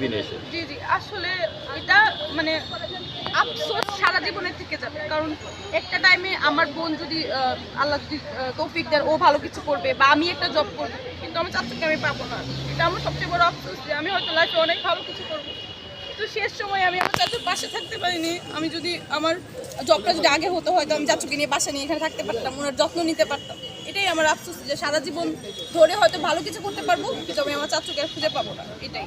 দিনে এসে। জি, জি। আসলে এটা মানে আফসোস সারা জীবনের থেকে যাবে। কারণ একটা টাইমে আমার বোন যদি আল্লাহ যদি তৌফিক দেন ও ভালো কিছু করবে বা আমি একটা জব করব। কিন্তু আমার চাচাকে আমি পাবো না। এটা আমার সবচেয়ে বড় আফসোস যে আমি হয়তো লাইফে অনেক ভালো কিছু করব। কিন্তু শেষ সময়ে আমি আমার চাচুর পাশে থাকতে পারিনি। আমি যদি আমার জবটা যদি আগে হতো হয়তো আমি চাচুকে নিয়ে বাসা নিয়ে এখানে থাকতে পারতাম, ওনার যত্ন নিতে পারতাম। এটাই আমার আফসোস যে সারা জীবন ধরে হয়তো ভালো কিছু করতে পারবো কিন্তু আমি আমার চাচুকে আর খুঁজে পাবো না। এটাই।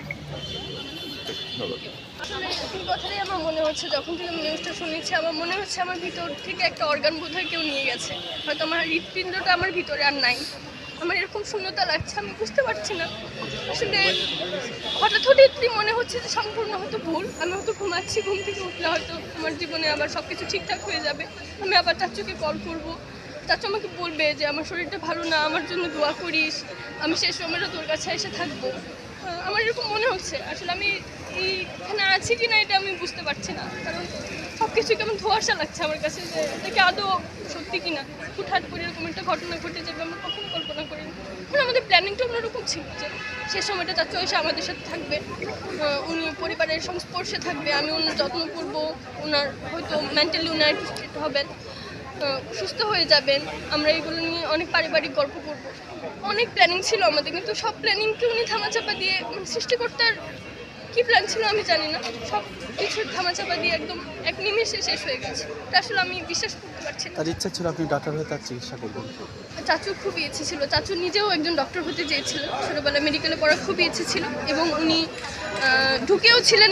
আসলে এই কথাটাই আমার মনে হচ্ছে, যখন থেকে আমি নিউজটা শুনেছি আমার মনে হচ্ছে আমার ভিতর থেকে একটা অর্গান বোধহয় কেউ নিয়ে গেছে। হয়তো আমার হৃৎপিণ্ডটা আমার ভিতরে আর নাই। আমার এরকম শূন্যতা লাগছে, আমি বুঝতে পারছি না। আসলে হঠাৎ মনে হচ্ছে যে সম্পূর্ণ হয়তো ভুল। আমি হয়তো ঘুমাচ্ছি, ঘুম থেকে উঠলে হয়তো আমার জীবনে আবার সব কিছু ঠিকঠাক হয়ে যাবে। আমি আবার চাচুকে কল করব, চাচু আমাকে বলবে যে আমার শরীরটা ভালো না, আমার জন্য দোয়া করিস, আমি সেই সময়টা তোর কাছে এসে থাকবো। আমার এরকম মনে হচ্ছে। আসলে আমি এইখানে আছি কি না এটা আমি বুঝতে পারছি না, কারণ সব কিছু কেমন ধোঁয়াশা লাগছে আমার কাছে যে এটা কি আদৌ সত্যি কিনা। হুটহাট করে এরকম একটা ঘটনা ঘটে যাবে আমরা কখনো কল্পনা করিনি। মানে আমাদের প্ল্যানিংটা অন্যরকম ছিল যে সে সময়টা চাচু এসে আমাদের সাথে থাকবে, উনি পরিবারের সংস্পর্শে থাকবে, আমি ওনার যত্ন করবো, ওনার হয়তো মেন্টালি উনি হবেন, সুস্থ হয়ে যাবেন, আমরা এগুলো নিয়ে অনেক পারিবারিক গল্প করব। অনেক প্ল্যানিং ছিল আমাদের, কিন্তু সব প্ল্যানিংকে উনি ধামাচাপা দিয়ে সৃষ্টিকর্তার কী প্ল্যান ছিল আমি জানি না, সব কিছুর ধামাচাপা দিয়ে একদম এক নিমেষে শেষ হয়ে গেছে। এটা আসলে আমি বিশ্বাস করতে পারছি না। তার ইচ্ছা ছিল আপনি ডাক্তার হয়ে তার চিকিৎসা করবেন। চাচুর খুবই ইচ্ছে ছিল, চাচু নিজেও একজন ডক্টর হতে চেয়েছিলেন, ছোটোবেলায় মেডিকেলে পড়ার খুবই ইচ্ছে ছিল এবং উনি ঢুকেও ছিলেন